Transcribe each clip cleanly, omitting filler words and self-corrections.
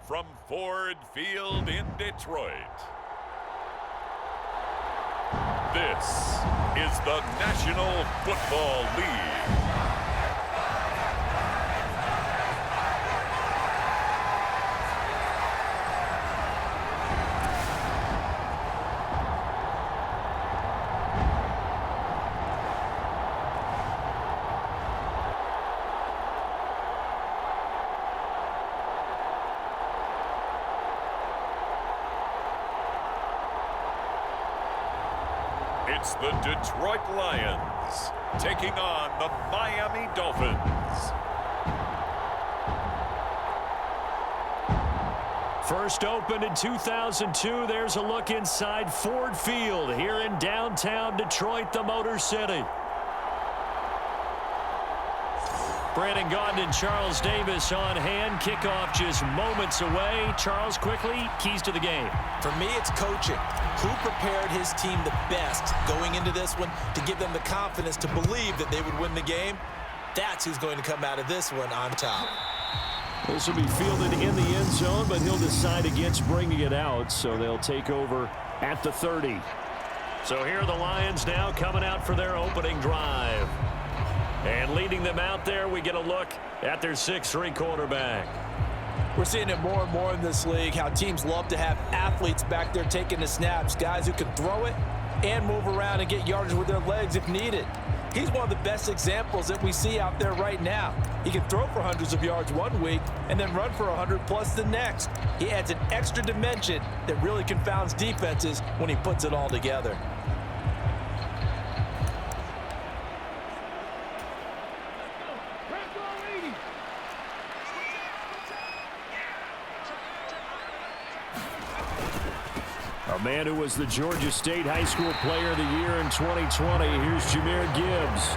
from Ford Field in Detroit. This is the National Football League. It's the Detroit Lions taking on the Miami Dolphins. First opened in 2002, there's a look inside Ford Field here in downtown Detroit, the Motor City. Brandon Gaudin and Charles Davis on hand. Kickoff just moments away. Charles, quickly, keys to the game. For me, it's coaching. Who prepared his team the best going into this one to give them the confidence to believe that they would win the game? That's who's going to come out of this one on top. This will be fielded in the end zone, but he'll decide against bringing it out, so they'll take over at the 30. So here are the Lions now coming out for their opening drive. And leading them out there, we get a look at their 6'3" quarterback. We're seeing it more and more in this league, how teams love to have athletes back there taking the snaps, guys who can throw it and move around and get yardage with their legs if needed. He's one of the best examples that we see out there right now. He can throw for hundreds of yards one week and then run for 100+ the next. He adds an extra dimension that really confounds defenses when he puts it all together. A man who was the Georgia State High School Player of the Year in 2020. Here's Jahmyr Gibbs.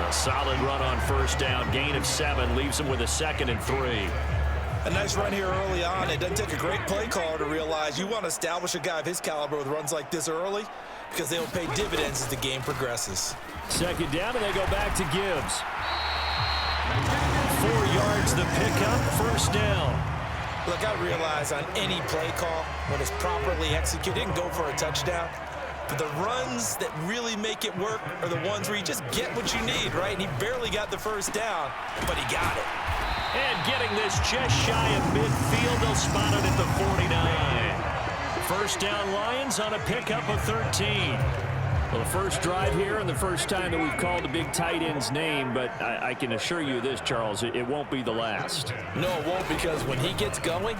A solid run on first down. Gain of 7 leaves him with a 2nd and 3. A nice run here early on. It doesn't take a great play caller to realize you want to establish a guy of his caliber with runs like this early because they will pay dividends as the game progresses. 2nd down, and they go back to Gibbs. 4 yards the pickup, first down. Look, I realize on any play call, when it's properly executed, it can go for a touchdown. But the runs that really make it work are the ones where you just get what you need, right? And he barely got the first down, but he got it. And getting this just shy of midfield, they'll spot it at the 49. First down Lions on a pickup of 13. Well, the first drive here and the first time that we've called the big tight end's name, but I can assure you this, Charles, it won't be the last. No, it won't, because when he gets going,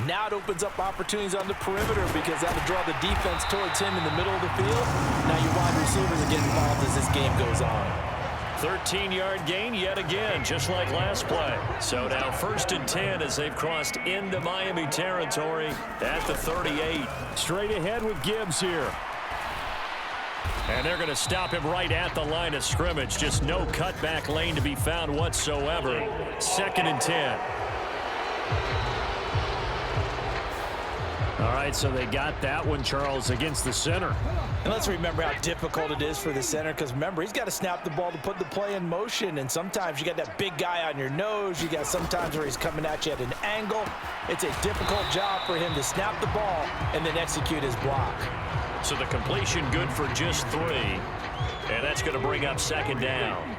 now it opens up opportunities on the perimeter because that'll draw the defense towards him in the middle of the field. Now your wide receivers are getting involved as this game goes on. 13-yard gain yet again, just like last play. So now 1st and 10 as they've crossed into Miami territory at the 38. Straight ahead with Gibbs here. And they're going to stop him right at the line of scrimmage. Just no cutback lane to be found whatsoever. 2nd and 10. All right, so they got that one, Charles, against the center. And let's remember how difficult it is for the center, because remember, he's got to snap the ball to put the play in motion, and sometimes you got that big guy on your nose. You got sometimes where he's coming at you at an angle. It's a difficult job for him to snap the ball and then execute his block. So the completion good for just 3. And that's going to bring up 2nd down.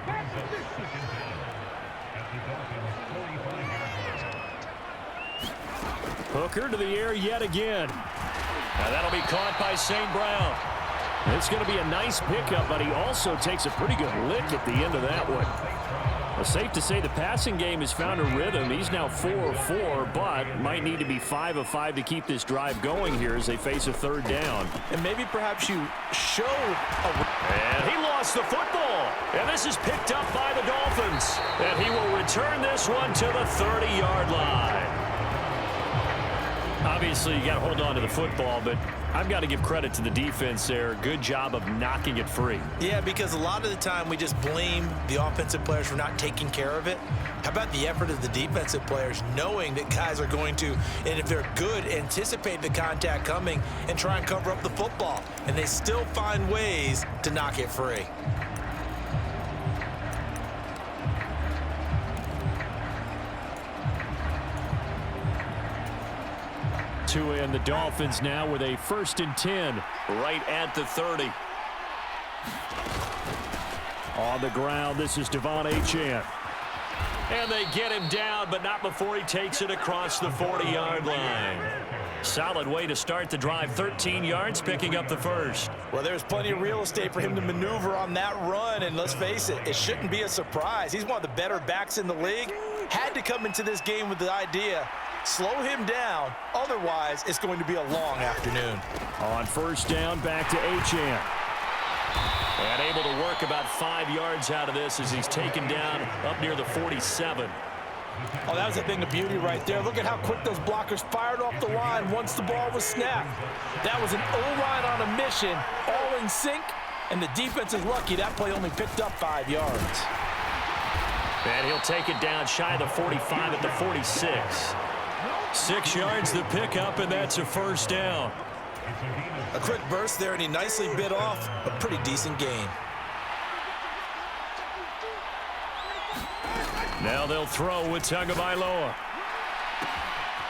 Hooker to the air yet again. Now that'll be caught by St. Brown. It's going to be a nice pickup, but he also takes a pretty good lick at the end of that one. Well, safe to say the passing game has found a rhythm. He's now 4 of 4, but might need to be 5 of 5 to keep this drive going here as they face a 3rd down. And maybe perhaps you show And he lost the football. And this is picked up by the Dolphins. And he will return this one to the 30-yard line. Obviously, you got to hold on to the football, but I've got to give credit to the defense there. Good job of knocking it free. Yeah, because a lot of the time we just blame the offensive players for not taking care of it. How about the effort of the defensive players knowing that guys are going to, and if they're good, anticipate the contact coming and try and cover up the football. And they still find ways to knock it free. two in. The Dolphins now with a 1st and 10. Right at the 30. On the ground, this is Devon Achane. And they get him down, but not before he takes it across the 40-yard line. Solid way to start the drive. 13 yards, picking up the first. Well, there's plenty of real estate for him to maneuver on that run, and let's face it, it shouldn't be a surprise. He's one of the better backs in the league. Had to come into this game with the idea, slow him down, otherwise it's going to be a long afternoon. On 1st down, back to Achane. And able to work about 5 yards out of this as he's taken down up near the 47. Oh, that was a thing of beauty right there. Look at how quick those blockers fired off the line once the ball was snapped. That was an O-line on a mission, all in sync, and the defense is lucky that play only picked up 5 yards. And he'll take it down shy of the 45 at the 46. 6 yards the pickup, and that's a 1st down. A quick burst there, and he nicely bit off a pretty decent gain. Now they'll throw with Tagovailoa.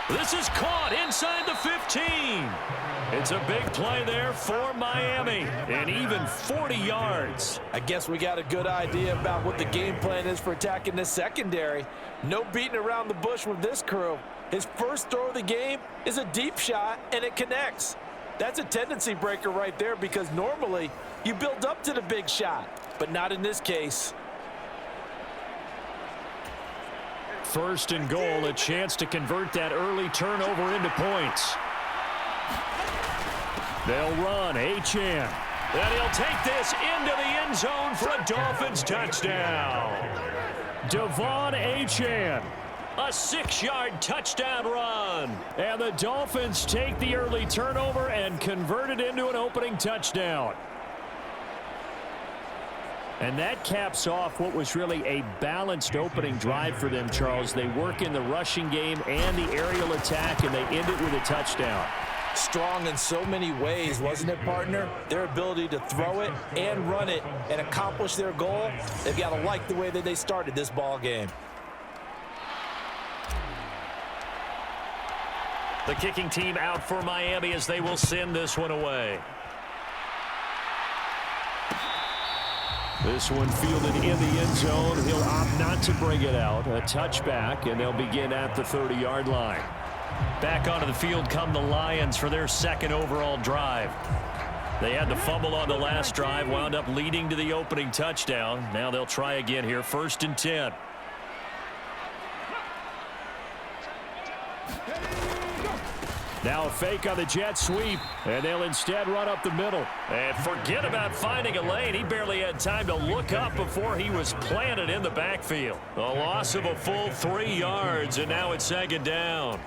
This is caught inside the 15. It's a big play there for Miami, and even 40 yards. I guess we got a good idea about what the game plan is for attacking this secondary. No beating around the bush with this crew. His first throw of the game is a deep shot, and it connects. That's a tendency breaker right there because normally you build up to the big shot, but not in this case. 1st and goal, a chance to convert that early turnover into points. They'll run, Achane. And he'll take this into the end zone for a Dolphins touchdown. Devon Achane. A 6-yard touchdown run. And the Dolphins take the early turnover and convert it into an opening touchdown. And that caps off what was really a balanced opening drive for them, Charles. They work in the rushing game and the aerial attack, and they end it with a touchdown. Strong in so many ways, wasn't it, partner? Their ability to throw it and run it and accomplish their goal, they've got to like the way that they started this ball game. The kicking team out for Miami as they will send this one away. This one fielded in the end zone. He'll opt not to bring it out. A touchback, and they'll begin at the 30-yard line. Back onto the field come the Lions for their 2nd overall drive. They had the fumble on the last drive, wound up leading to the opening touchdown. Now they'll try again here, 1st and 10. Now a fake on the jet sweep, and they'll instead run up the middle. And forget about finding a lane. He barely had time to look up before he was planted in the backfield. A loss of a full 3 yards, and now it's 2nd down.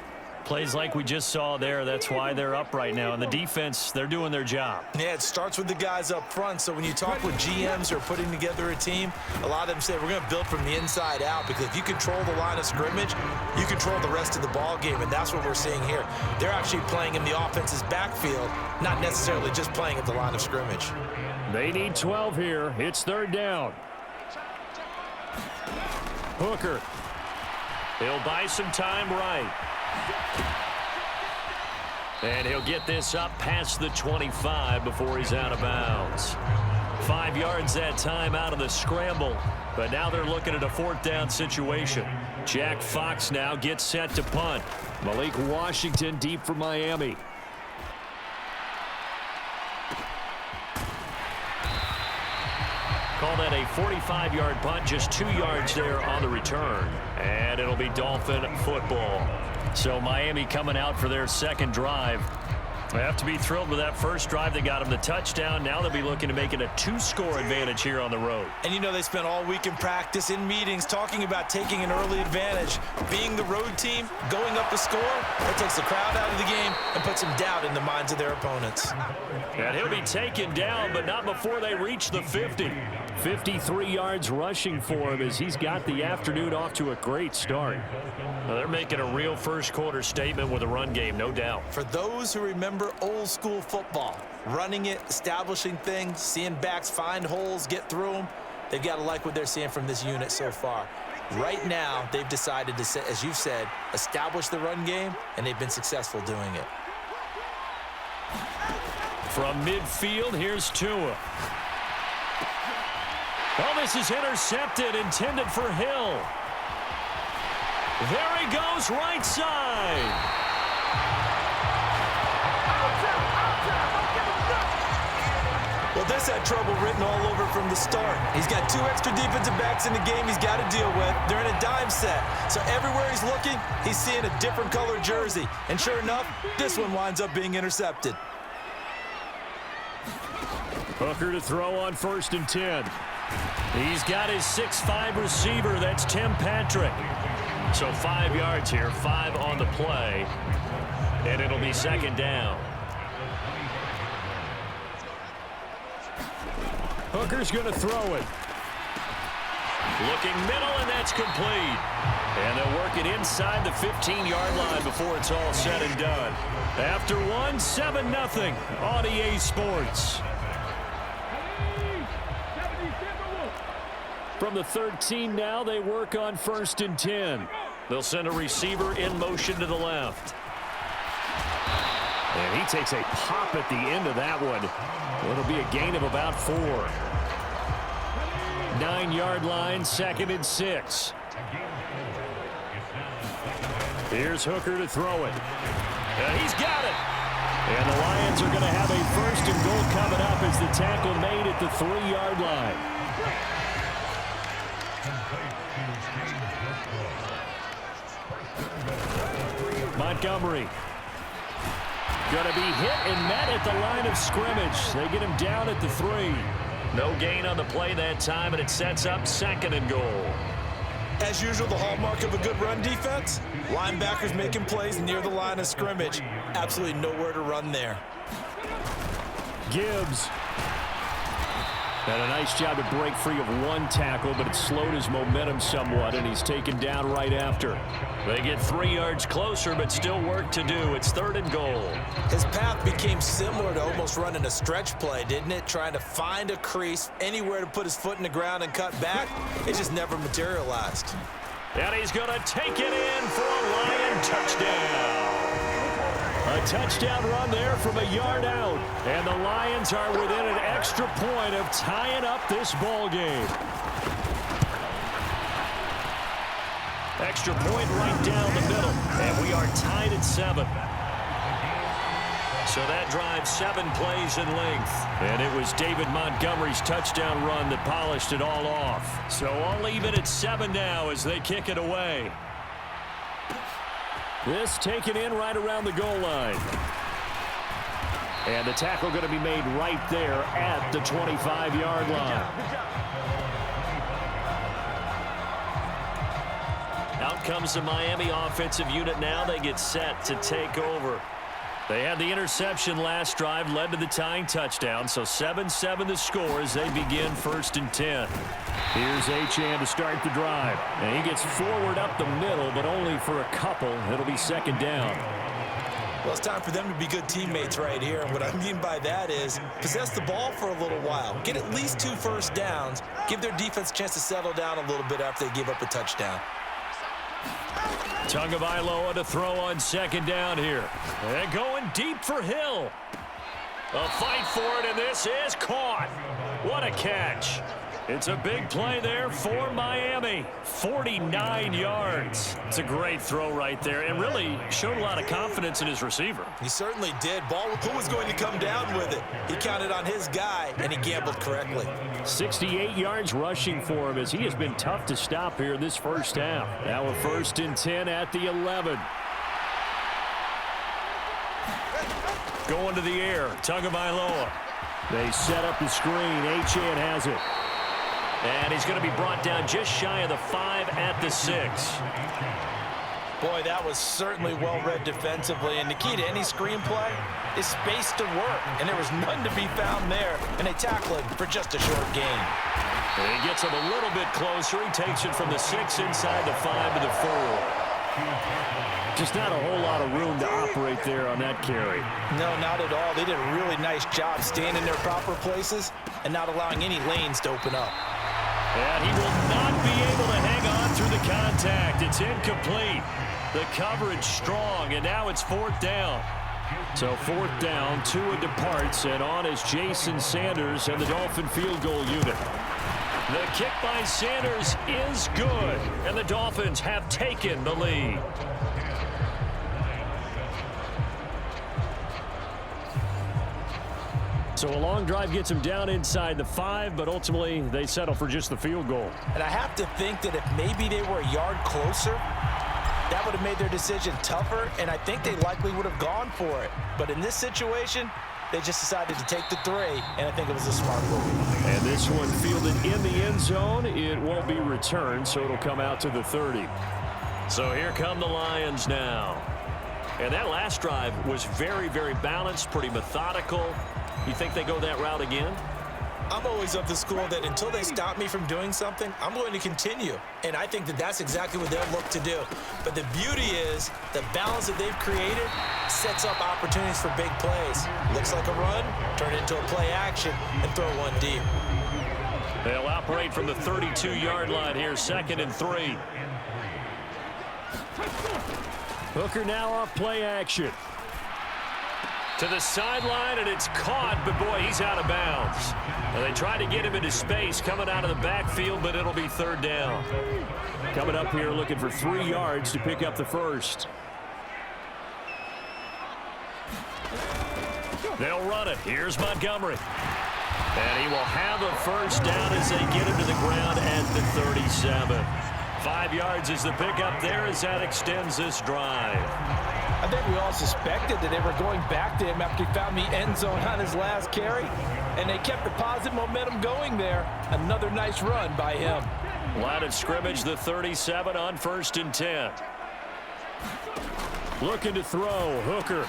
Plays like we just saw there. That's why they're up right now. And the defense, they're doing their job. Yeah, it starts with the guys up front. So when you talk with GMs who are putting together a team, a lot of them say we're going to build from the inside out, because if you control the line of scrimmage, you control the rest of the ball game, and that's what we're seeing here. They're actually playing in the offense's backfield, not necessarily just playing at the line of scrimmage. They need 12 here. It's 3rd down. Hooker. He'll buy some time right. And he'll get this up past the 25 before he's out of bounds. 5 yards that time out of the scramble. But now they're looking at a 4th down situation. Jack Fox now gets set to punt. Malik Washington deep for Miami. Call that a 45-yard punt, just 2 yards there on the return. And it'll be Dolphin football. So Miami coming out for their 2nd drive. They have to be thrilled with that first drive. They got them the touchdown. Now they'll be looking to make it a 2-score advantage here on the road. And you know, they spent all week in practice, in meetings, talking about taking an early advantage. Being the road team, going up a score, that takes the crowd out of the game and puts some doubt in the minds of their opponents. And he'll be taken down, but not before they reach the 50. 53 yards rushing for him as he's got the afternoon off to a great start. Well, they're making a real first-quarter statement with a run game, no doubt. For those who remember old-school football, running it, establishing things, seeing backs find holes, get through them, they've got to like what they're seeing from this unit so far. Right now, they've decided to, as you've said, establish the run game, and they've been successful doing it. From midfield, here's Tua. Oh, this is intercepted, intended for Hill. There he goes, right side. Well, this had trouble written all over from the start. He's got 2 extra defensive backs in the game he's got to deal with. They're in a dime set. So everywhere he's looking, he's seeing a different color jersey. And sure enough, this one winds up being intercepted. Hooker to throw on 1st and 10. He's got his 6'5" receiver. That's Tim Patrick. So 5 yards here, 5 on the play. And it'll be 2nd down. Hooker's going to throw it. Looking middle, and that's complete. And they'll work it inside the 15-yard line before it's all said and done. After one, 7-0 on EA Sports. From the 13 now, they work on 1st and 10. They'll send a receiver in motion to the left. And he takes a pop at the end of that one. It'll be a gain of about 4. 9-yard line, 2nd and 6. Here's Hooker to throw it. And he's got it. And the Lions are going to have a 1st and goal coming up as the tackle made at the 3-yard line. Montgomery. Going to be hit and met at the line of scrimmage. They get him down at the 3. No gain on the play that time, and it sets up 2nd and goal. As usual, the hallmark of a good run defense, linebackers making plays near the line of scrimmage. Absolutely nowhere to run there. Gibbs. Had a nice job to break free of 1 tackle, but it slowed his momentum somewhat, and he's taken down right after. They get 3 yards closer, but still work to do. It's 3rd and goal. His path became similar to almost running a stretch play, didn't it? Trying to find a crease, anywhere to put his foot in the ground and cut back. It just never materialized. And he's going to take it in for a Lion touchdown. A touchdown run there from a yard out. And the Lions are within an extra point of tying up this ball game. Extra point right down the middle. And we are tied at 7. So that drives 7 plays in length. And it was David Montgomery's touchdown run that polished it all off. So all even at 7 now as they kick it away. This taken in right around the goal line. And the tackle going to be made right there at the 25-yard line. Out comes the Miami offensive unit now. They get set to take over. They had the interception last drive, led to the tying touchdown. So 7-7 the score as they begin 1st and 10. Here's Achane to start the drive. And he gets forward up the middle, but only for a couple. It'll be 2nd down. Well, it's time for them to be good teammates right here. And what I mean by that is possess the ball for a little while. Get at least 2 first downs. Give their defense a chance to settle down a little bit after they give up a touchdown. Tagovailoa to throw on 2nd down here. And going deep for Hill. A fight for it, and this is caught. What a catch. It's a big play there for Miami. 49 yards. It's a great throw right there, and really showed a lot of confidence in his receiver. He certainly did. Ball, who was going to come down with it? He counted on his guy, and he gambled correctly. 68 yards rushing for him as he has been tough to stop here in this first half. Now a 1st and 10 at the 11. Going to the air, Tagovailoa. They set up the screen. Achane has it. And he's going to be brought down just shy of the 5 at the 6. Boy, that was certainly well-read defensively. And the key to any screenplay is space to work. And there was none to be found there. And they tackle him for just a short gain. And he gets him a little bit closer. He takes it from the 6 inside the 5 to the 4. Just not a whole lot of room to operate there on that carry. No, not at all. They did a really nice job staying in their proper places and not allowing any lanes to open up. And he will not be able to hang on through the contact. It's incomplete. The coverage strong, and now it's 4th down. So 4th down, Tua departs, and on is Jason Sanders and the Dolphin field goal unit. The kick by Sanders is good, and the Dolphins have taken the lead. So a long drive gets them down inside the 5, but ultimately they settle for just the field goal. And I have to think that if maybe they were a yard closer, that would have made their decision tougher, and I think they likely would have gone for it. But in this situation, they just decided to take the 3, and I think it was a smart move. And this one fielded in the end zone. It won't be returned, so it'll come out to the 30. So here come the Lions now. And that last drive was very, very balanced, pretty methodical. You think they go that route again? I'm always of the school that until they stop me from doing something, I'm going to continue. And I think that that's exactly what they'll look to do. But the beauty is the balance that they've created sets up opportunities for big plays. Looks like a run, turn it into a play action, and throw one deep. They'll operate from the 32-yard line here, 2nd and 3. Hooker now off play action. To the sideline, and it's caught, but boy, he's out of bounds. And they tried to get him into space coming out of the backfield, but it'll be 3rd down. Coming up here looking for 3 yards to pick up the first. They'll run it. Here's Montgomery. And he will have a first down as they get him to the ground at the 37. 5 yards is the pickup there as that extends this drive. I think we all suspected that they were going back to him after he found the end zone on his last carry, and they kept the positive momentum going there. Another nice run by him. Line of scrimmage, the 37 on 1st and 10. Looking to throw, Hooker.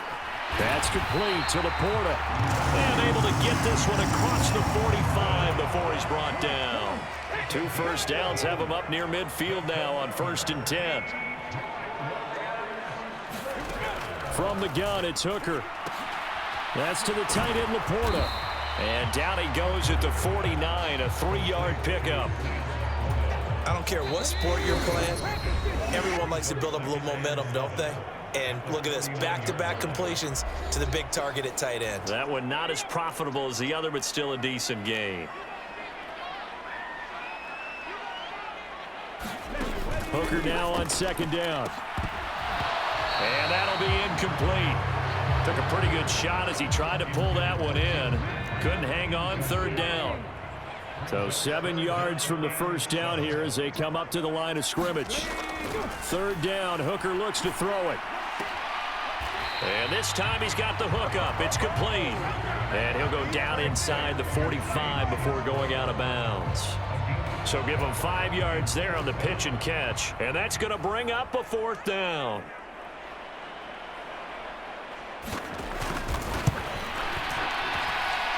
That's complete to Laporta. And able to get this one across the 45 before he's brought down. 2 first downs have him up near midfield now on 1st and 10. From the gun, it's Hooker. That's to the tight end, Laporta. And down he goes at the 49, a 3-yard pickup. I don't care what sport you're playing. Everyone likes to build up a little momentum, don't they? And look at this, back-to-back completions to the big target at tight end. That one not as profitable as the other, but still a decent gain. Hooker now on 2nd down. And that'll be incomplete. Took a pretty good shot as he tried to pull that one in. Couldn't hang on, 3rd down. So 7 yards from the first down here as they come up to the line of scrimmage. 3rd down, Hooker looks to throw it. And this time he's got the hook up. It's complete. And he'll go down inside the 45 before going out of bounds. So give him 5 yards there on the pitch and catch. And that's going to bring up a 4th down.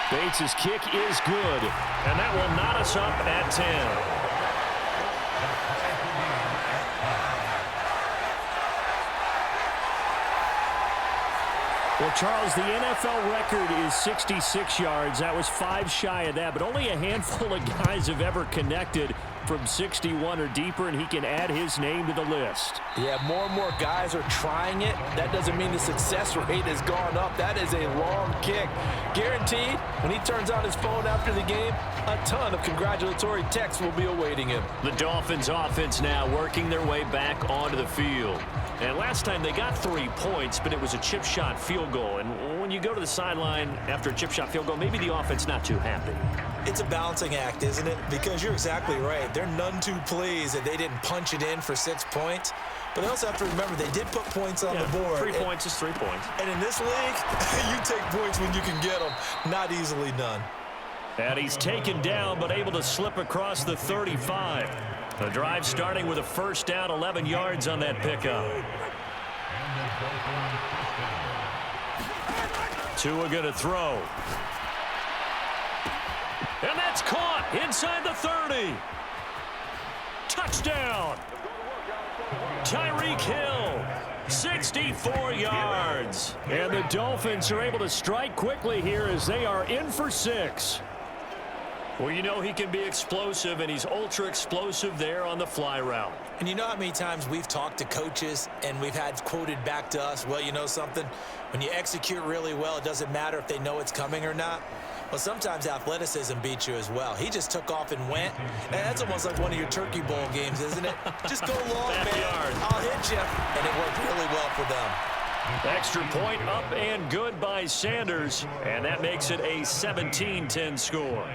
Bates' kick is good, and that will knot us up at 10. Well, Charles, the NFL record is 66 yards. That was 5 shy of that, but only a handful of guys have ever connected from 61 or deeper, and he can add his name to the list. Yeah, more and more guys are trying it. That doesn't mean the success rate has gone up. That is a long kick. Guaranteed, when he turns on his phone after the game, a ton of congratulatory texts will be awaiting him. The Dolphins offense now working their way back onto the field. And last time they got 3 points, but it was a chip shot field goal. And when you go to the sideline after a chip shot field goal, maybe the offense not too happy. It's a balancing act, isn't it? Because you're exactly right. They're none too pleased that they didn't punch it in for 6 points. But they also have to remember they did put points on the board. 3 points is 3 points. And in this league, you take points when you can get them. Not easily done. And he's taken down, but able to slip across the 35. The drive starting with a first down, 11 yards on that pickup. Tua going to throw. And that's caught inside the 30. Touchdown. Tyreek Hill, 64 yards. And the Dolphins are able to strike quickly here as they are in for 6. Well, you know he can be explosive, and he's ultra explosive there on the fly route. And you know how many times we've talked to coaches and we've had quoted back to us, well, you know something? When you execute really well, it doesn't matter if they know it's coming or not. Well, sometimes athleticism beats you as well. He just took off and went. And that's almost like one of your Turkey Bowl games, isn't it? Just go long, man. I'll hit you. And it worked really well for them. Extra point up and good by Sanders. And that makes it a 17-10 score.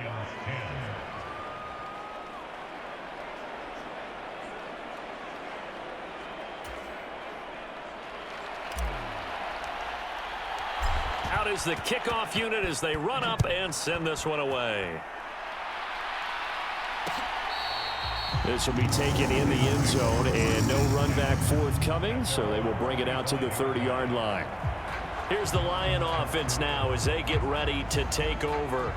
Out is the kickoff unit as they run up and send this one away. This will be taken in the end zone and no run back forthcoming, so they will bring it out to the 30-yard line. Here's the Lion offense now as they get ready to take over.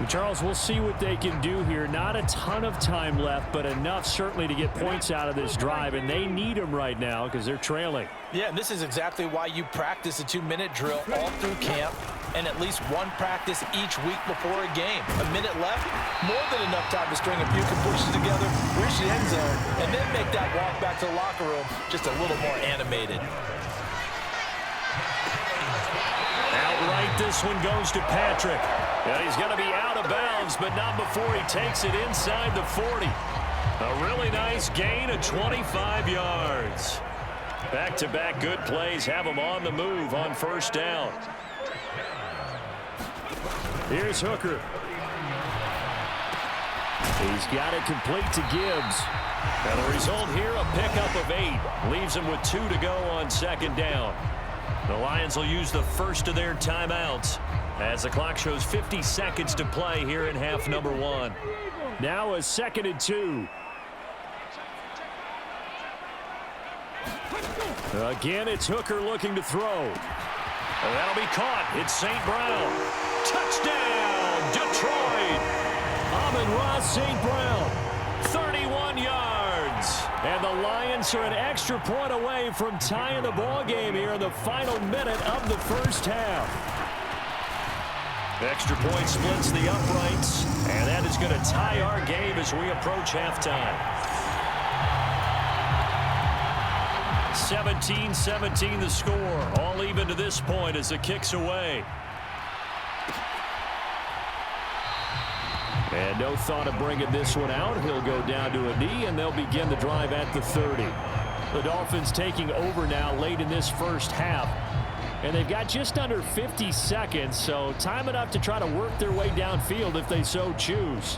Charles, we'll see what they can do here. Not a ton of time left, but enough certainly to get points out of this drive, and they need them right now because they're trailing. Yeah, and this is exactly why you practice a 2-minute drill all through camp and at least one practice each week before a game. A minute left, more than enough time to string a few completions together, reach the end zone, and then make that walk back to the locker room just a little more animated. Outright, this one goes to Patrick. And he's going to be out of bounds, but not before he takes it inside the 40. A really nice gain of 25 yards. Back-to-back good plays have him on the move on first down. Here's Hooker. He's got it complete to Gibbs. And the result here, a pickup of 8. Leaves him with 2 to go on second down. The Lions will use the first of their timeouts as the clock shows 50 seconds to play here in half number 1. Now a 2nd and 2. Again, it's Hooker looking to throw. And that'll be caught. It's St. Brown. Touchdown, Detroit. Amon-Ra St. Brown. 31 yards. And the Lions are an extra point away from tying the ball game here in the final minute of the first half. Extra point splits the uprights, and that is going to tie our game as we approach halftime. 17-17 the score, all even to this point as the kick's away. And no thought of bringing this one out. He'll go down to a knee, and they'll begin the drive at the 30. The Dolphins taking over now late in this first half. And they've got just under 50 seconds, so time enough to try to work their way downfield if they so choose.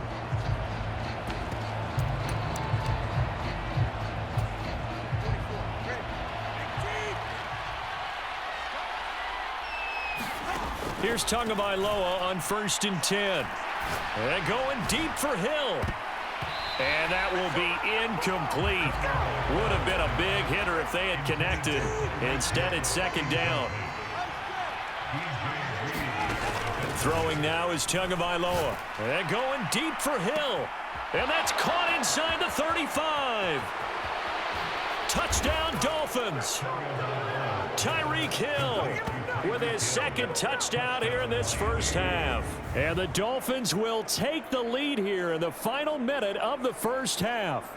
Here's Tagovailoa on 1st and 10. And going deep for Hill. And that will be incomplete. Would have been a big hitter if they had connected. Instead, it's 2nd down. Throwing now is Tagovailoa. And going deep for Hill. And that's caught inside the 35. Touchdown, Dolphins. Tyreek Hill with his 2nd touchdown here in this first half. And the Dolphins will take the lead here in the final minute of the first half.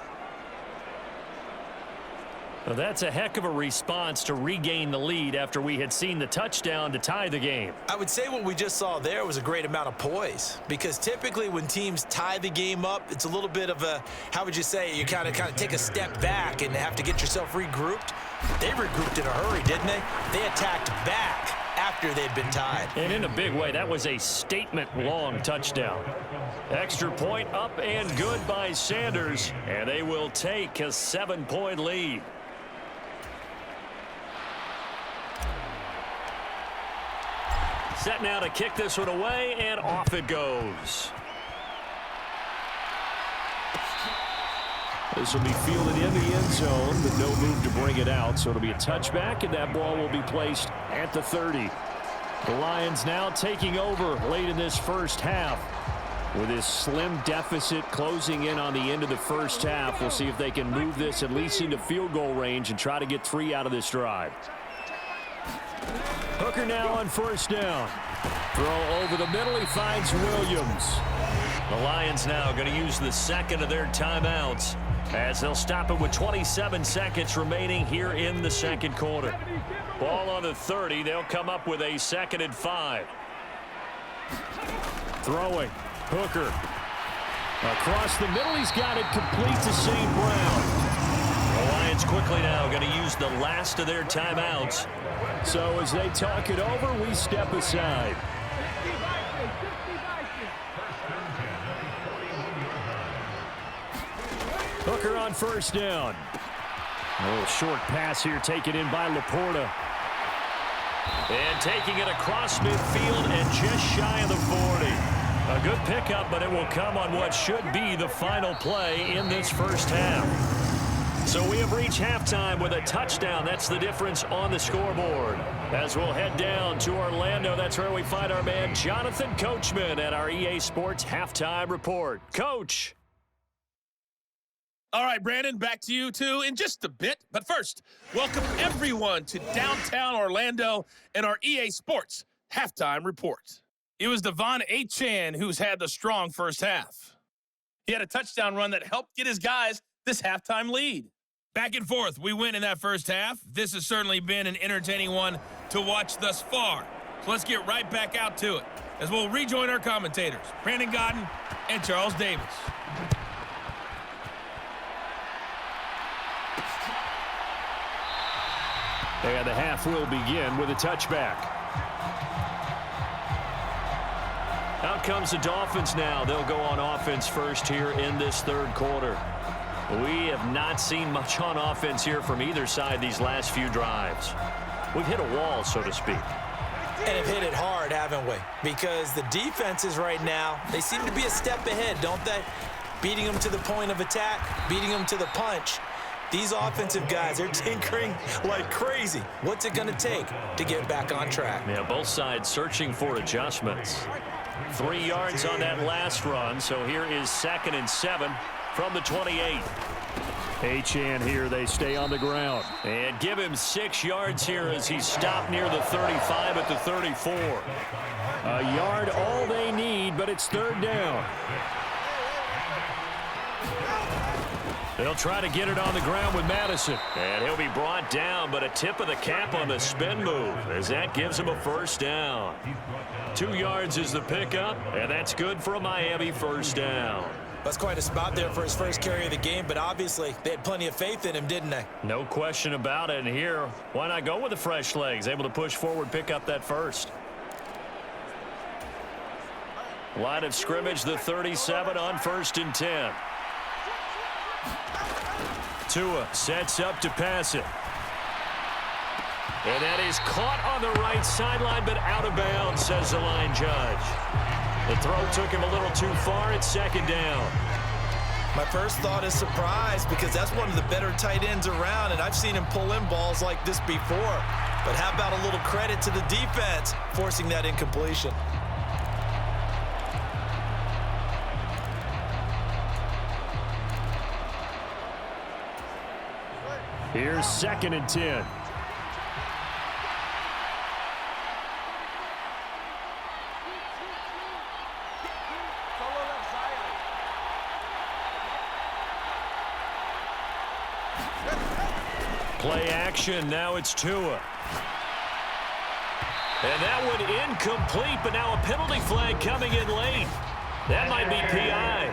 Well, that's a heck of a response to regain the lead after we had seen the touchdown to tie the game. I would say what we just saw there was a great amount of poise, because typically when teams tie the game up, it's a little bit of a, how would you say, you kind of take a step back and have to get yourself regrouped. They regrouped in a hurry, didn't they? They attacked back after they'd been tied. And in a big way, that was a statement-long touchdown. Extra point up and good by Sanders, and they will take a 7-point lead. Set now to kick this one away, and off it goes. This will be fielded in the end zone, but no move to bring it out. So it'll be a touchback, and that ball will be placed at the 30. The Lions now taking over late in this first half. With this slim deficit closing in on the end of the first half, we'll see if they can move this at least into field goal range and try to get 3 out of this drive. Hooker now on 1st down. Throw over the middle. He finds Williams. The Lions now going to use the 2nd of their timeouts as they'll stop it with 27 seconds remaining here in the second quarter. Ball on the 30. They'll come up with a 2nd and 5. Throwing. Hooker. Across the middle. He's got it complete to St. Brown. The Lions quickly now going to use the last of their timeouts. So as they talk it over, we step aside. Hooker on first down. A little short pass here taken in by Laporta. And taking it across midfield and just shy of the 40. A good pickup, but it will come on what should be the final play in this first half. So we have reached halftime with a touchdown. That's the difference on the scoreboard. As we'll head down to Orlando, that's where we find our man Jonathan Coachman at our EA Sports Halftime Report. Coach. All right, Brandon, back to you, too, in just a bit. But first, welcome everyone to downtown Orlando and our EA Sports Halftime Report. It was Devon Achane who's had the strong first half. He had a touchdown run that helped get his guys this halftime lead. Back and forth, we win in that first half. This has certainly been an entertaining one to watch thus far. So let's get right back out to it as we'll rejoin our commentators, Brandon Godden and Charles Davis. And the half will begin with a touchback. Out comes the Dolphins now. They'll go on offense first here in this third quarter. We have not seen much on offense here from either side these last few drives. We've hit a wall, so to speak. And have hit it hard, haven't we? Because the defenses right now, they seem to be a step ahead, don't they? Beating them to the point of attack, beating them to the punch. These offensive guys are tinkering like crazy. What's it going to take to get back on track? Yeah, both sides searching for adjustments. 3 yards on that last run, so here is 2nd and 7 from the 28. Achane here, they stay on the ground. And give him 6 yards here as he stopped near the 35 at the 34. A yard all they need, but it's 3rd down. They'll try to get it on the ground with Madison. And he'll be brought down, but a tip of the cap on the spin move as that gives him a 1st down. 2 yards is the pickup, and that's good for a Miami 1st down. That's quite a spot there for his first carry of the game, but obviously they had plenty of faith in him, didn't they? No question about it. And here, why not go with the fresh legs? Able to push forward, pick up that 1st. Line of scrimmage, the 37 on 1st and 10. Tua sets up to pass it. And that is caught on the right sideline, but out of bounds, says the line judge. The throw took him a little too far. It's 2nd down. My first thought is surprise because that's one of the better tight ends around, and I've seen him pull in balls like this before. But how about a little credit to the defense forcing that incompletion? Here's 2nd and 10. Play action, now it's Tua. And that one incomplete, but now a penalty flag coming in late. That might be PI.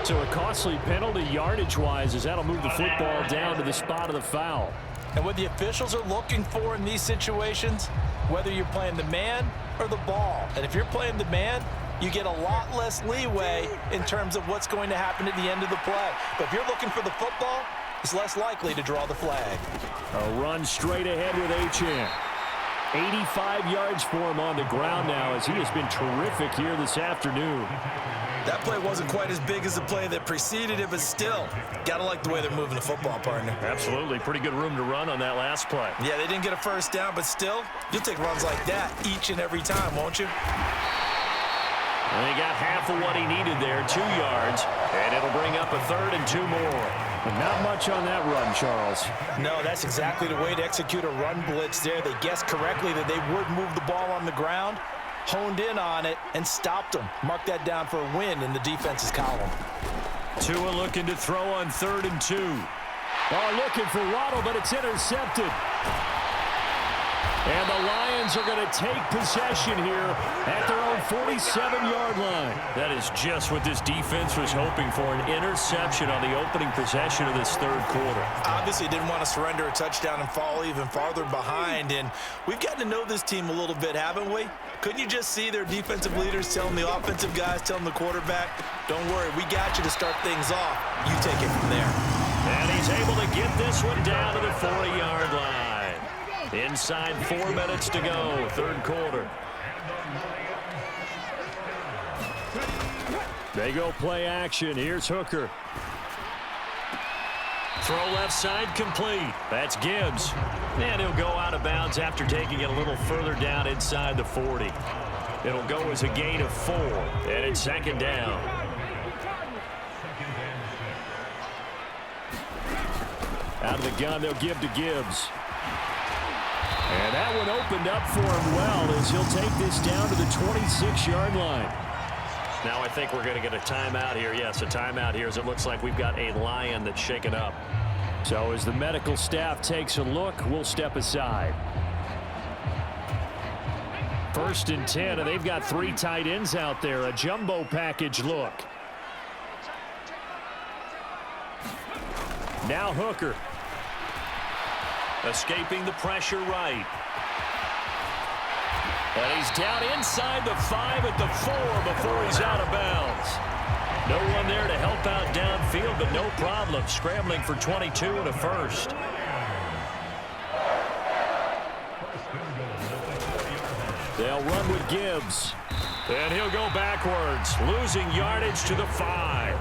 So a costly penalty yardage-wise as that'll move the football down to the spot of the foul. And what the officials are looking for in these situations, whether you're playing the man or the ball. And if you're playing the man, you get a lot less leeway in terms of what's going to happen at the end of the play. But if you're looking for the football, it's less likely to draw the flag. A run straight ahead with Achane. 85 yards for him on the ground now as he has been terrific here this afternoon. That play wasn't quite as big as the play that preceded it, but still, got to like the way they're moving the football, partner. Absolutely. Pretty good room to run on that last play. Yeah, they didn't get a 1st down, but still, you'll take runs like that each and every time, won't you? And he got half of what he needed there, 2 yards, and it'll bring up a 3rd and 2 more. Not much on that run, Charles. No, that's exactly the way to execute a run blitz there. They guessed correctly that they would move the ball on the ground, honed in on it, and stopped them. Mark that down for a win in the defense's column. Tua looking to throw on 3rd and 2. Oh, looking for Waddle, but it's intercepted. And the Lions are going to take possession here at their own 47-yard line. That is just what this defense was hoping for, an interception on the opening possession of this 3rd quarter. Obviously didn't want to surrender a touchdown and fall even farther behind, and we've gotten to know this team a little bit, haven't we? Couldn't you just see their defensive leaders telling the offensive guys, telling the quarterback, don't worry, we got you to start things off. You take it from there. And he's able to get this one down to the 40-yard line. Inside 4 minutes to go, 3rd quarter. They go play action. Here's Hooker. Throw left side complete. That's Gibbs. And he'll go out of bounds after taking it a little further down inside the 40. It'll go as a gain of 4, and it's 2nd down. Out of the gun, they'll give to Gibbs. And that one opened up for him well as he'll take this down to the 26-yard line. Now I think we're going to get a timeout here. Yes, a timeout here as it looks like we've got a Lion that's shaken up. So as the medical staff takes a look, we'll step aside. 1st and 10, and they've got 3 tight ends out there. A jumbo package look. Now Hooker. Escaping the pressure right. And he's down inside the 5 at the 4 before he's out of bounds. No one there to help out downfield, but no problem. Scrambling for 22 and a first. They'll run with Gibbs. And he'll go backwards, losing yardage to the 5.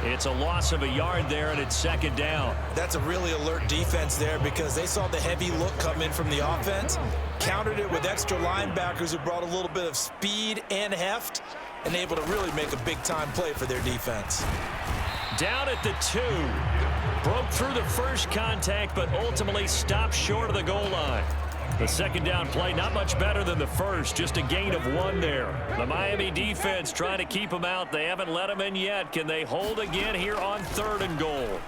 It's a loss of a yard there, and it's 2nd down. That's a really alert defense there because they saw the heavy look come in from the offense, countered it with extra linebackers who brought a little bit of speed and heft, and able to really make a big-time play for their defense. Down at the 2. Broke through the first contact, but ultimately stopped short of the goal line. The 2nd down play, not much better than the first, just a gain of 1 there. The Miami defense trying to keep them out. They haven't let them in yet. Can they hold again here on 3rd and goal?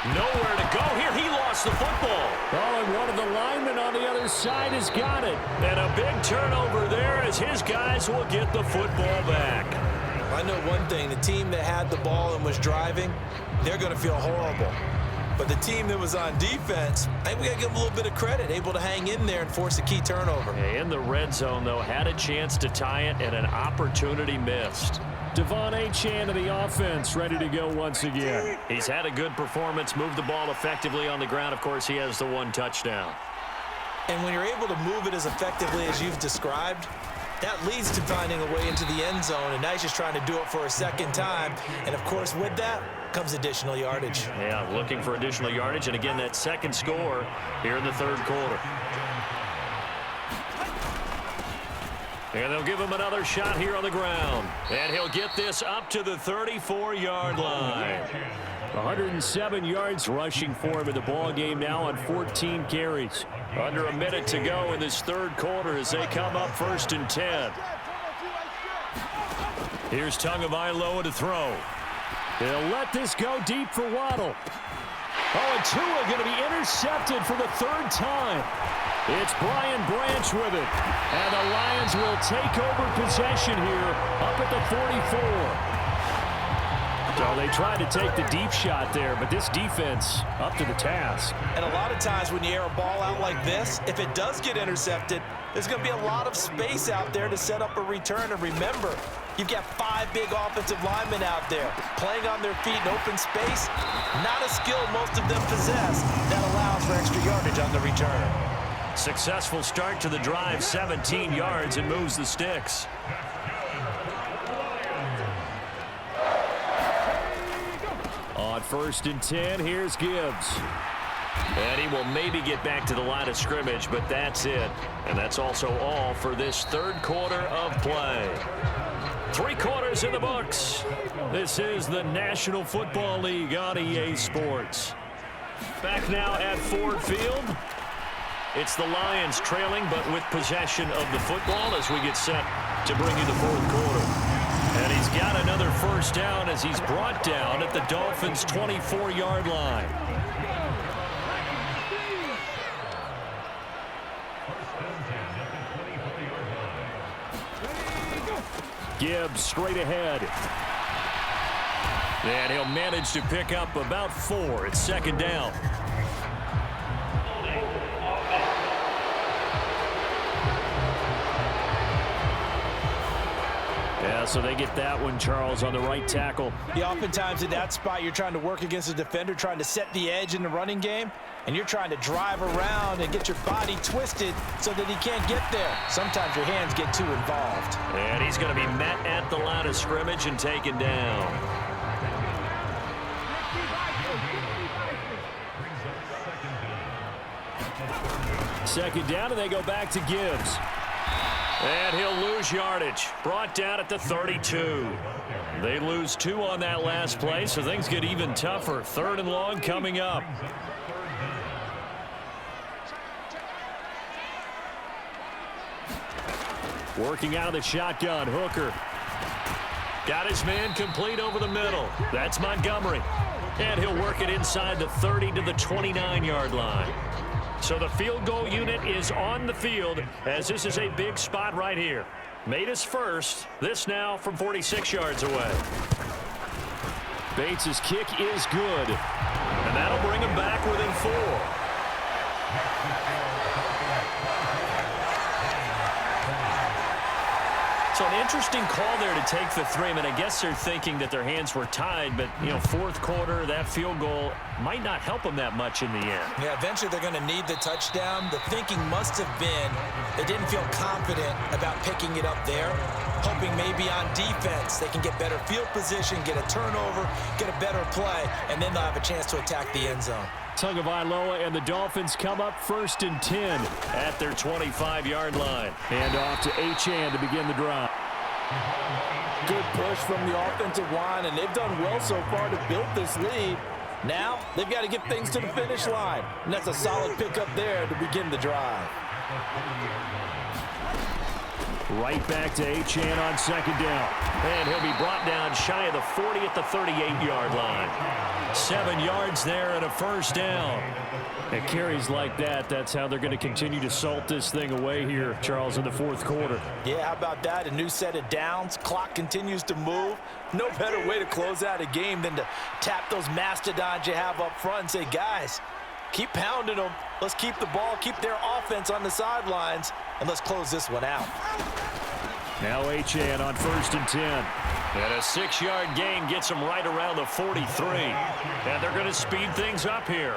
Nowhere to go here. He lost the football. Oh, and one of the linemen on the other side has got it. And a big turnover there as his guys will get the football back. I know one thing. The team that had the ball and was driving, they're going to feel horrible. But the team that was on defense, I think we got to give them a little bit of credit, able to hang in there and force a key turnover. In the red zone, though, had a chance to tie it and an opportunity missed. Devon Achane of the offense ready to go once again. He's had a good performance, moved the ball effectively on the ground. Of course, he has the 1 touchdown. And when you're able to move it as effectively as you've described, that leads to finding a way into the end zone, and now he's just trying to do it for a 2nd time. And, of course, with that comes additional yardage. Yeah, looking for additional yardage, and again, that 2nd score here in the 3rd quarter. And they'll give him another shot here on the ground. And he'll get this up to the 34-yard line. 107 yards rushing for him in the ball game now on 14 carries. Under a minute to go in this 3rd quarter as they come up 1st and 10. Here's Tagovailoa to throw. They'll let this go deep for Waddle. Oh, and Tua going to be intercepted for the 3rd time. It's Brian Branch with it. And the Lions will take over possession here up at the 44. So they tried to take the deep shot there, but this defense up to the task. And a lot of times when you air a ball out like this, if it does get intercepted, there's going to be a lot of space out there to set up a return. And remember, you've got 5 big offensive linemen out there playing on their feet in open space. Not a skill most of them possess that allows for extra yardage on the return. Successful start to the drive, 17 yards, and moves the sticks. On 1st and 10, here's Gibbs. And he will maybe get back to the line of scrimmage, but that's it. And that's also all for this 3rd quarter of play. 3 quarters in the books. This is the National Football League on EA Sports. Back now at Ford Field. It's the Lions trailing, but with possession of the football as we get set to bring you the fourth quarter. And he's got another first down as he's brought down at the Dolphins' 24-yard line. Gibbs straight ahead. And he'll manage to pick up about 4. It's second down. Yeah, so they get that one, Charles, on the right tackle. Yeah, oftentimes in that spot, you're trying to work against a defender, trying to set the edge in the running game, and you're trying to drive around and get your body twisted so that he can't get there. Sometimes your hands get too involved. And he's going to be met at the line of scrimmage and taken down. Second down, and they go back to Gibbs. And he'll lose yardage. Brought down at the 32. They lose 2 on that last play, so things get even tougher. 3rd and long coming up. Working out of the shotgun, Hooker. Got his man complete over the middle. That's Montgomery. And he'll work it inside the 30 to the 29-yard line. So the field goal unit is on the field as this is a big spot right here. Made his first. This now from 46 yards away. Bates' kick is good. And that'll bring him back within 4. So an interesting call there to take the 3. I mean, I guess they're thinking that their hands were tied, but, you know, fourth quarter, that field goal might not help them that much in the end. Yeah, eventually they're going to need the touchdown. The thinking must have been they didn't feel confident about picking it up there, hoping maybe on defense they can get better field position, get a turnover, get a better play, and then they'll have a chance to attack the end zone. Tagovailoa and the Dolphins come up 1st and 10 at their 25-yard line. And off to Achane to begin the drive. Good push from the offensive line, and they've done well so far to build this lead. Now they've got to get things to the finish line, and that's a solid pickup there to begin the drive. Right back to Achane on second down. And he'll be brought down shy of the 40 at the 38-yard line. 7 yards there and a first down. And carries like that, that's how they're going to continue to salt this thing away here, Charles, in the fourth quarter. Yeah, how about that? A new set of downs. Clock continues to move. No better way to close out a game than to tap those mastodons you have up front and say, guys, keep pounding them. Let's keep the ball, keep their offense on the sidelines, and let's close this one out. Now Achane on 1st and 10. And a 6-yard gain gets them right around the 43. And they're going to speed things up here.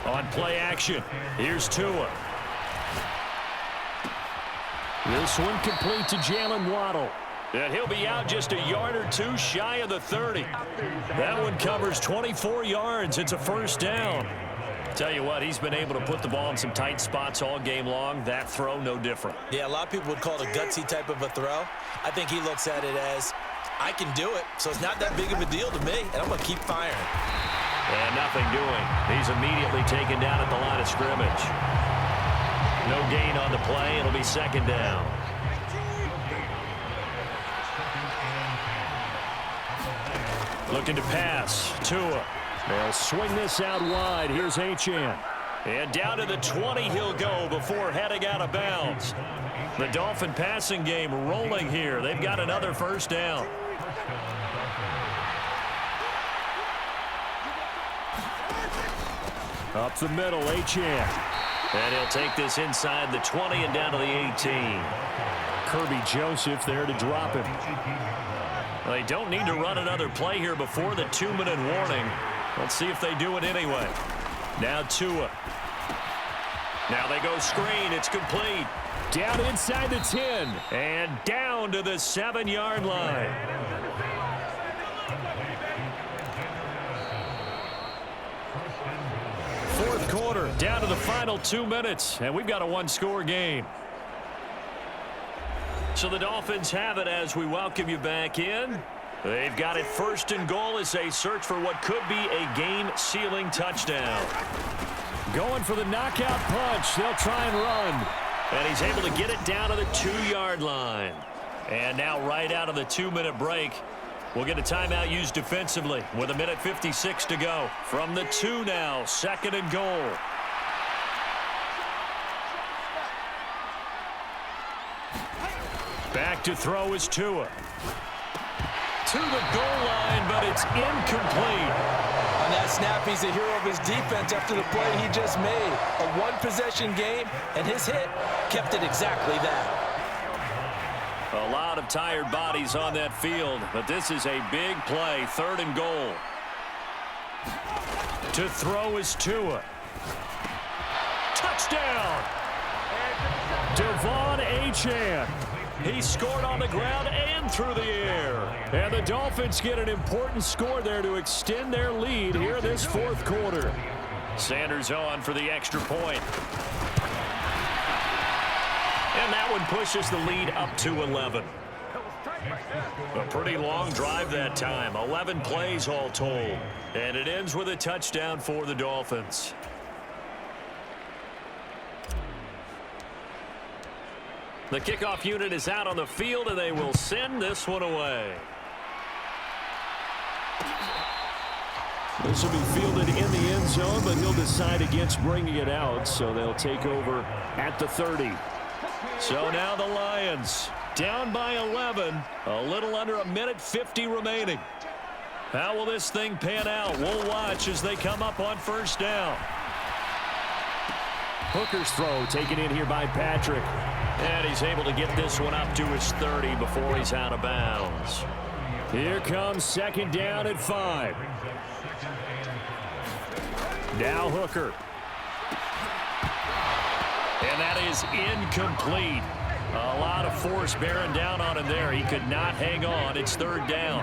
On play action, here's Tua. This one complete to Jalen Waddle. And he'll be out just a yard or 2 shy of the 30. That one covers 24 yards. It's a first down. Tell you what, he's been able to put the ball in some tight spots all game long. That throw, no different. Yeah, a lot of people would call it a gutsy type of a throw. I think he looks at it as, I can do it, so it's not that big of a deal to me, and I'm going to keep firing. And nothing doing. He's immediately taken down at the line of scrimmage. No gain on the play. It'll be second down. Looking to pass. Tua. They'll swing this out wide. Here's Achane. And down to the 20 he'll go before heading out of bounds. The Dolphin passing game rolling here. They've got another first down. Up the middle, Achane. And he'll take this inside the 20 and down to the 18. Kirby Joseph there to drop him. They don't need to run another play here before the 2-minute warning. Let's see if they do it anyway. Now Tua. Now they go screen. It's complete. Down inside the 10. And down to the 7-yard line. Fourth quarter, down to the final 2 minutes, and we've got a one-score game. So the Dolphins have it as we welcome you back in. They've got it first and goal as they search for what could be a game-sealing touchdown. Going for the knockout punch. They'll try and run. And he's able to get it down to the 2-yard line. And now right out of the 2-minute break, we'll get a timeout used defensively with 1:56 to go. From the 2 now, 2nd and goal. Back to throw is Tua. To the goal line, but it's incomplete. On that snap, he's a hero of his defense after the play he just made. A one-possession game, and his hit kept it exactly that. A lot of tired bodies on that field, but this is a big play, 3rd and goal. To throw is Tua. Touchdown! Devon Achane. He scored on the ground and through the air. And the Dolphins get an important score there to extend their lead here this 4th quarter. Sanders on for the extra point. And that one pushes the lead up to 11. A pretty long drive that time. 11 plays all told. And it ends with a touchdown for the Dolphins. The kickoff unit is out on the field, and they will send this one away. This will be fielded in the end zone, but he'll decide against bringing it out, so they'll take over at the 30. So now the Lions down by 11, a little under 1:50 remaining. How will this thing pan out? We'll watch as they come up on 1st down. Hooker's throw taken in here by Patrick. And he's able to get this one up to his 30 before he's out of bounds. Here comes 2nd down at 5. Now Hooker. And that is incomplete. A lot of force bearing down on him there. He could not hang on. It's 3rd down.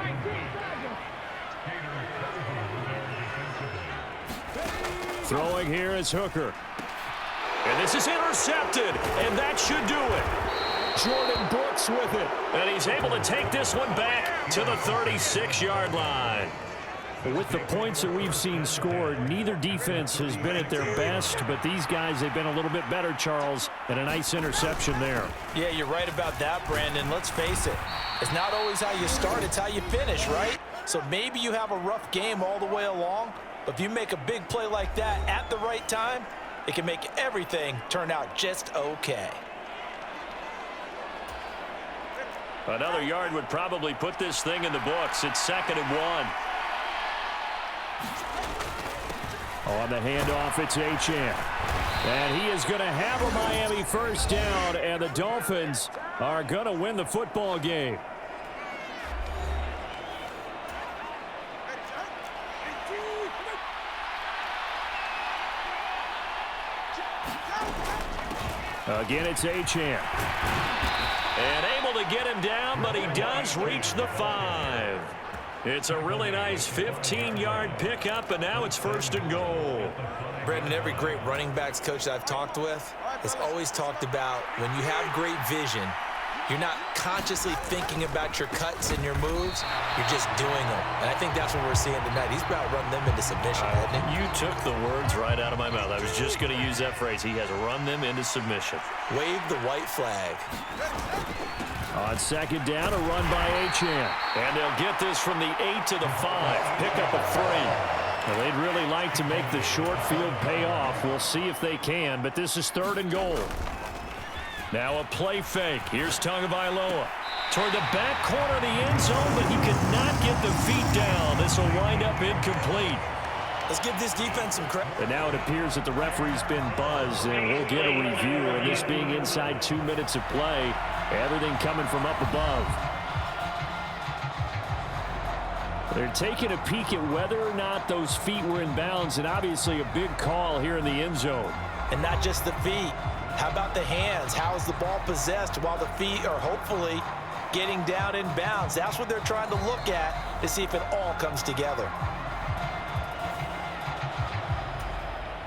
Throwing here is Hooker. And this is intercepted, and that should do it. Jordan Brooks with it. And he's able to take this one back to the 36-yard line. With the points that we've seen scored, neither defense has been at their best, but these guys, they've been a little bit better, Charles, and a nice interception there. Yeah, you're right about that, Brandon. Let's face it. It's not always how you start, it's how you finish, right? So maybe you have a rough game all the way along, but if you make a big play like that at the right time, it can make everything turn out just okay. Another yard would probably put this thing in the books. It's 2nd and 1. On the handoff, it's Achane. And he is going to have a Miami 1st down, and the Dolphins are going to win the football game. Again, it's Achane. And able to get him down, but he does reach the 5. It's a really nice 15-yard pickup, and now it's 1st and goal. Brandon, every great running backs coach I've talked with has always talked about when you have great vision, you're not consciously thinking about your cuts and your moves. You're just doing them. And I think that's what we're seeing tonight. He's about running them into submission, hasn't he? You took the words right out of my mouth. I was just going to use that phrase. He has run them into submission. Wave the white flag. On 2nd down, a run by Achane. And they'll get this from the 8 to the 5. Pick up a 3. Well, they'd really like to make the short field pay off. We'll see if they can, but this is 3rd and goal. Now a play fake. Here's Tagovailoa toward the back corner of the end zone, but he could not get the feet down. This will wind up incomplete. Let's give this defense some credit. And now it appears that the referee's been buzzed, and we'll get a review. And this being inside 2 minutes of play, everything coming from up above. They're taking a peek at whether or not those feet were in bounds, and obviously a big call here in the end zone. And not just the feet. How about the hands? How is the ball possessed while the feet are hopefully getting down in bounds? That's what they're trying to look at to see if it all comes together.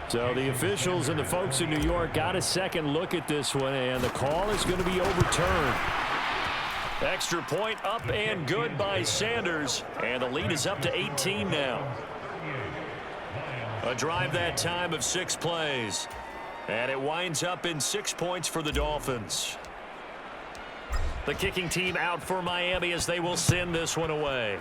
So the officials and the folks in New York got a second look at this one, and the call is going to be overturned. Extra point up and good by Sanders. And the lead is up to 18 now. A drive that time of 6 plays. And it winds up in 6 points for the Dolphins. The kicking team out for Miami as they will send this one away.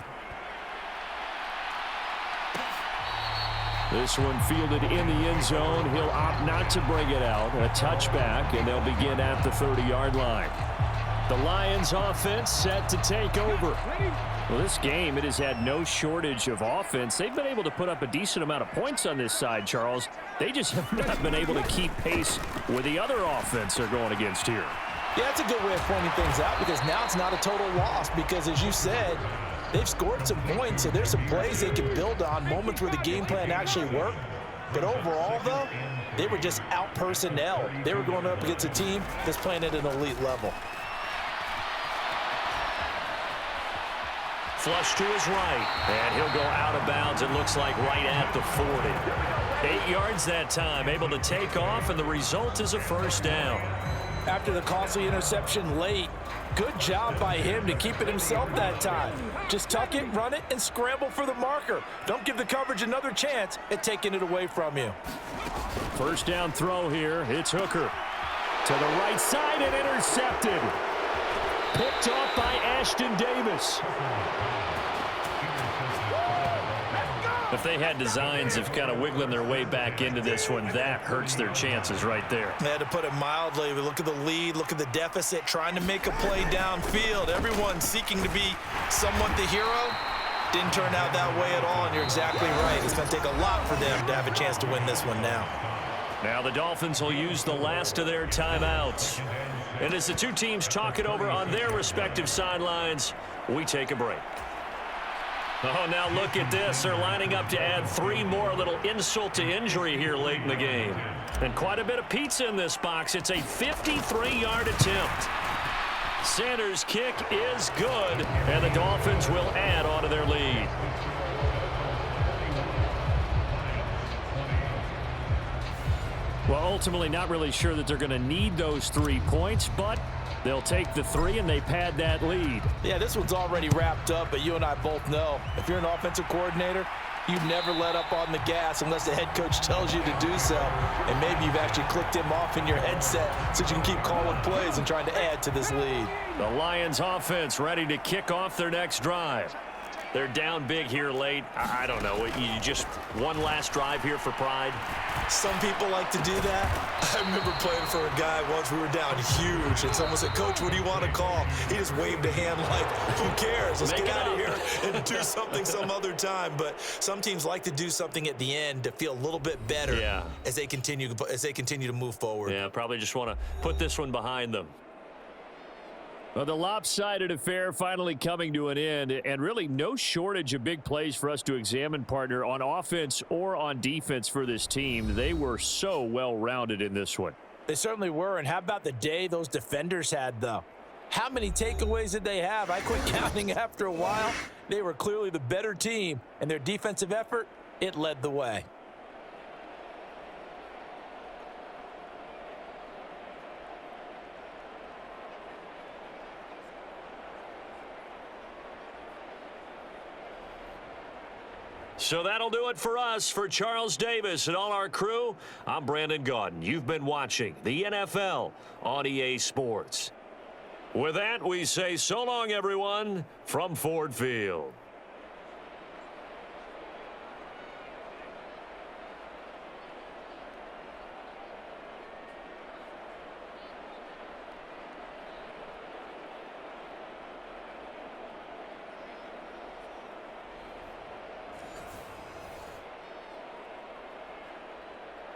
This one fielded in the end zone. He'll opt not to bring it out. A touchback, and they'll begin at the 30-yard line. The Lions offense set to take over. Well, this game, it has had no shortage of offense. They've been able to put up a decent amount of points on this side, Charles. They just have not been able to keep pace with the other offense they're going against here. Yeah, that's a good way of pointing things out because now it's not a total loss because, as you said, they've scored some points, so there's some plays they can build on, moments where the game plan actually worked. But overall, though, they were just out-personnel. They were going up against a team that's playing at an elite level. Flush to his right, and he'll go out of bounds, it looks like right at the 40. 8 yards that time, able to take off, and the result is a first down. After the costly interception late, good job by him to keep it himself that time. Just tuck it, run it, and scramble for the marker. Don't give the coverage another chance at taking it away from you. First down throw here. It's Hooker. To the right side and intercepted. Picked off by Ashton Davis. If they had designs of kind of wiggling their way back into this one, that hurts their chances right there. They had to put it mildly. We look at the lead, look at the deficit, trying to make a play downfield. Everyone seeking to be somewhat the hero. Didn't turn out that way at all, and you're exactly right. It's going to take a lot for them to have a chance to win this one now. Now the Dolphins will use the last of their timeouts. And as the two teams talk it over on their respective sidelines, we take a break. Oh, now look at this. They're lining up to add 3 more, a little insult to injury here late in the game. And quite a bit of pizza in this box. It's a 53-yard attempt. Sanders' kick is good, and the Dolphins will add on to their lead. Well, ultimately not really sure that they're going to need those 3 points, but they'll take the 3 and they pad that lead. Yeah, this one's already wrapped up, but you and I both know if you're an offensive coordinator, you never let up on the gas unless the head coach tells you to do so. And maybe you've actually clicked him off in your headset so you can keep calling plays and trying to add to this lead. The Lions offense ready to kick off their next drive. They're down big here late. I don't know. You just one last drive here for pride? Some people like to do that. I remember playing for a guy once. We were down huge, and someone said, "Coach, what do you want to call?" He just waved a hand like, who cares? Let's get out of here and do something some other time. But some teams like to do something at the end to feel a little bit better as they continue to move forward. Yeah, probably just want to put this one behind them. Well, the lopsided affair finally coming to an end, and really no shortage of big plays for us to examine, partner, on offense or on defense for this team. They were so well-rounded in this one. They certainly were, and how about the day those defenders had, though? How many takeaways did they have? I quit counting after a while. They were clearly the better team, and their defensive effort, it led the way. So that'll do it for us. For Charles Davis and all our crew, I'm Brandon Gaudin. You've been watching the NFL on EA Sports. With that, we say so long, everyone, from Ford Field.